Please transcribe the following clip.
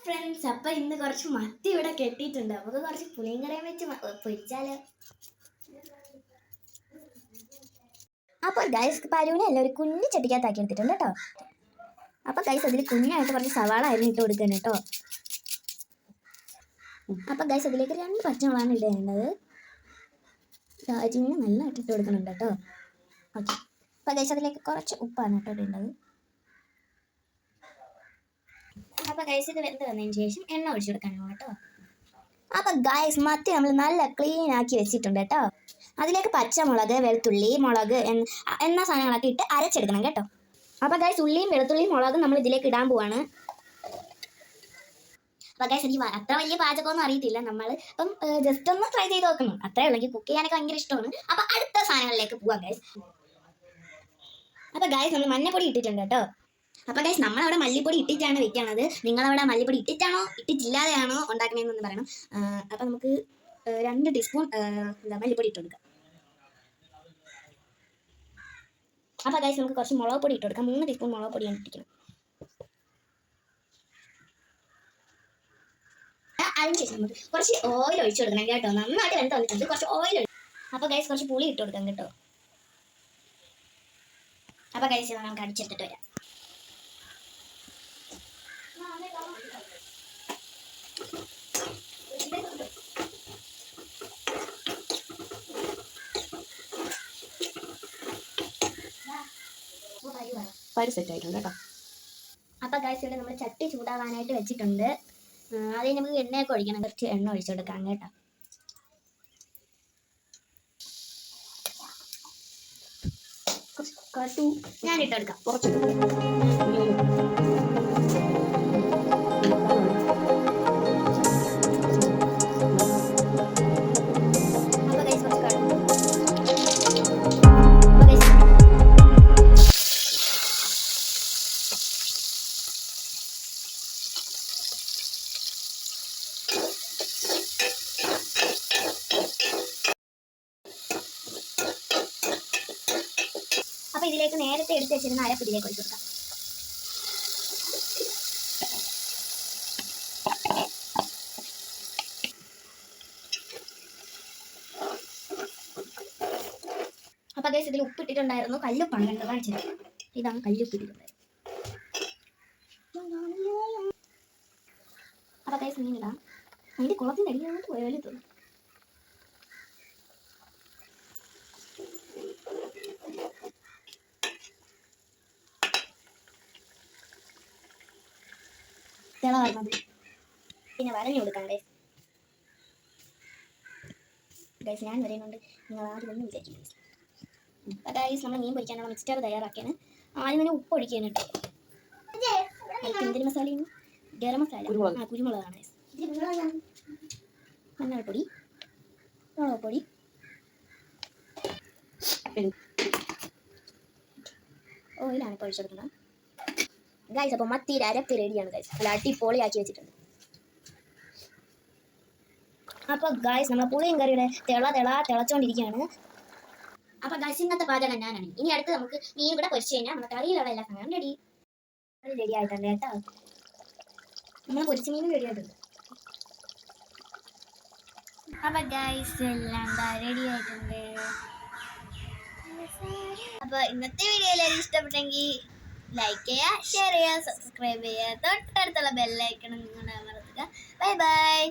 Friends, അപ്പൊ ഇന്ന് കുറച്ച് മത്തി ഇവിടെ കെട്ടിയിട്ടുണ്ട്. നമുക്ക് കുറച്ച് പുളിയും കറിയും വെച്ച് പൊരിച്ചാലോ? അപ്പൊ ഗൈസ് പരുവിനെ അല്ല ഒരു കുഞ്ഞു ചട്ടിക്കകത്താക്കി എടുത്തിട്ടുണ്ട് കേട്ടോ. അപ്പൊ ഗൈസ് അതിൽ കുഞ്ഞായിട്ട് കുറച്ച് സവാള അരിഞ്ഞിട്ട് കൊടുക്കണം കേട്ടോ. അപ്പൊ ഗൈസ് അതിലേക്ക് 2 പച്ചമുളകാണ് ഇടേണ്ടത്. അരിഞ്ഞ് നല്ല ഇട്ടിട്ട് കൊടുക്കുന്നുണ്ട് കേട്ടോ. ഓക്കെ, അപ്പൊ ഗൈസ് അതിലേക്ക് കുറച്ച് ഉപ്പാണ് കേട്ടോ ഇടേണ്ടത്. അപ്പൊ ഗൈസ് ഇത് വെന്ത് വന്നതിന് ശേഷം എണ്ണ ഒഴിച്ചു കൊടുക്കാനാണ് കേട്ടോ. അപ്പൊ ഗൈസ് മത്തി നമ്മൾ നല്ല ക്ലീൻ ആക്കി വെച്ചിട്ടുണ്ട് കേട്ടോ. അതിലേക്ക് പച്ചമുളക്, വെളുത്തുള്ളി, മുളക് എന്ന സാധനങ്ങളൊക്കെ ഇട്ട് അരച്ചെടുക്കണം കേട്ടോ. അപ്പൊ ഗൈസ് ഉള്ളിയും വെളുത്തുള്ളിയും മുളകും നമ്മൾ ഇതിലേക്ക് ഇടാൻ പോവാണ്. അപ്പൊ ഗൈസ് എനിക്ക് അത്ര വലിയ പാചകമൊന്നും അറിയത്തില്ല. നമ്മൾ അപ്പം ജസ്റ്റ് ഒന്ന് ട്രൈ ചെയ്ത് നോക്കണം, അത്രേ ഉള്ളൂ. എനിക്ക് കുക്ക് ചെയ്യാനൊക്കെ ഭയങ്കര ഇഷ്ടമാണ്. അപ്പൊ അടുത്ത സാധനങ്ങളിലേക്ക് പോവാം ഗൈസ്. അപ്പൊ ഗൈസ് നമ്മൾ മഞ്ഞപ്പൊടി ഇട്ടിട്ടുണ്ട് കേട്ടോ. അപ്പൊ ഗൈസ് നമ്മളവിടെ മല്ലിപ്പൊടി ഇട്ടിട്ടാണ് വെക്കണത്. നിങ്ങളവിടെ മല്ലിപ്പൊടി ഇട്ടിട്ടാണോ ഇട്ടിട്ടില്ലാതെയാണോ ഉണ്ടാക്കണേന്നൊന്ന് പറയണം. അപ്പൊ നമുക്ക് 2 ടീസ്പൂൺ മല്ലിപ്പൊടി ഇട്ട് കൊടുക്കാം. അപ്പൊ ഗൈസ് നമുക്ക് കുറച്ച് മുളക് പൊടി ഇട്ട് കൊടുക്കാം. 3 ടീസ്പൂൺ മുളക് പൊടിയാണ് ഇട്ടിരിക്കുന്നത്. അതിനുശേഷം നമുക്ക് കുറച്ച് ഓയിൽ ഒഴിച്ചു കൊടുക്കണം കേട്ടോ. നന്നായിട്ട് വെന്ത് വന്നിട്ടുണ്ട്. കുറച്ച് ഓയിൽ. അപ്പൊ ഗൈസ് കുറച്ച് പുളി ഇട്ട് കൊടുക്കാം കേട്ടോ. അപ്പൊ ഗൈസ് നമുക്ക് അടിച്ചെടുത്തിട്ട് വരാം. പരി സെറ്റ് ആയിട്ടുണ്ട് കേട്ടോ. അപ്പൊ ഗൈസ് ഇവിടെ നമ്മൾ ചട്ടി ചൂടാവാനായിട്ട് വെച്ചിട്ടുണ്ട്. അതിന് നമുക്ക് എണ്ണയൊക്കെ ഒഴിക്കണം. കുറച്ച് എണ്ണ ഒഴിച്ചെടുക്കാം കേട്ടോ. ഞാൻ ഇട്ടെടുക്കാം കുറച്ച്. അപ്പൊ ഇതിലേക്ക് നേരത്തെ എടുത്ത് വെച്ചിരുന്ന അരപ്പ് ഇതിലേക്ക് ഒഴിച്ചു കൊടുക്കാം. അപ്പൊ ഗൈസ് ഇതിൽ ഉപ്പിട്ടിട്ടുണ്ടായിരുന്നു. കല്ലുപ്പാണ് കണ്ടത്, കാണിച്ചത്. ഇതാണ് കല്ലുപ്പിട്ടിട്ടുണ്ടായിരുന്നു. അപ്പൊ ഗൈസ് മീനിടാം. അതിന്റെ കുളത്തിന്റെ അടിയിലോട്ട് പോയാലും തോന്നും. തിള പറഞ്ഞത് പിന്നെ വരഞ്ഞു കൊടുക്കാം ഗൈസ്. ഗൈസ് ഞാൻ വരയുന്നുണ്ട്, നിങ്ങൾ ആദ്യം ഒന്നും വിചാരിക്കും. ഗൈസ് നമ്മൾ മീൻ പൊരിക്കാനുള്ള മിക്സ്ചർ തയ്യാറാക്കിയാണ്. ആദ്യം തന്നെ ഉപ്പ് ഒഴിക്കുകയാണ് കേട്ടോ. എന്തിന് മസാലയും ഗരം മസാല, കുരുമുളകാണ് ഗൈസ്. മഞ്ഞൾപ്പൊടി, മുളക് പൊടി, ഓയിലാണ് ഇപ്പോൾ ഒഴിച്ചെടുക്കുന്നത് ഗൈസ്. അപ്പോൾ മത്തിയുടെ അരപ്പ് റെഡിയാണ് ഗൈസ്. നല്ല അടിപൊളിയാക്കി വെച്ചിട്ടുണ്ട്. അപ്പോൾ ഗൈസ് നമ്മൾ പുളിയും കറിയുടെ തിളച്ചുകൊണ്ടിരിക്കുകയാണ്. അപ്പോൾ ഗൈസ് ഇന്നത്തെ പാചകം ഞാനാണ്. ഇനി അടുത്ത് നമുക്ക് മീൻ കൂടെ പൊരിച്ചു കഴിഞ്ഞാൽ നമ്മുടെ കറിയിലുള്ള എല്ലാ സാധനവും റെഡി ആയിട്ടുണ്ട് കേട്ടോ. നമ്മൾ പൊരിച്ച മീനും റെഡി ആയിട്ടുണ്ട്. അപ്പോൾ ഗൈസ് എല്ലാം റെഡി ആയിട്ടുണ്ട്. അപ്പോൾ ഇന്നത്തെ വീഡിയോ എല്ലാവരും ഇഷ്ടപ്പെട്ടെങ്കിൽ ലൈക്ക് ചെയ്യുക, ഷെയർ ചെയ്യുക, സബ്സ്ക്രൈബ് ചെയ്യുക, തൊട്ടടുത്തുള്ള ബെല്ലൈക്കണം നിങ്ങളുടെ അമർത്തുക. Bye bye.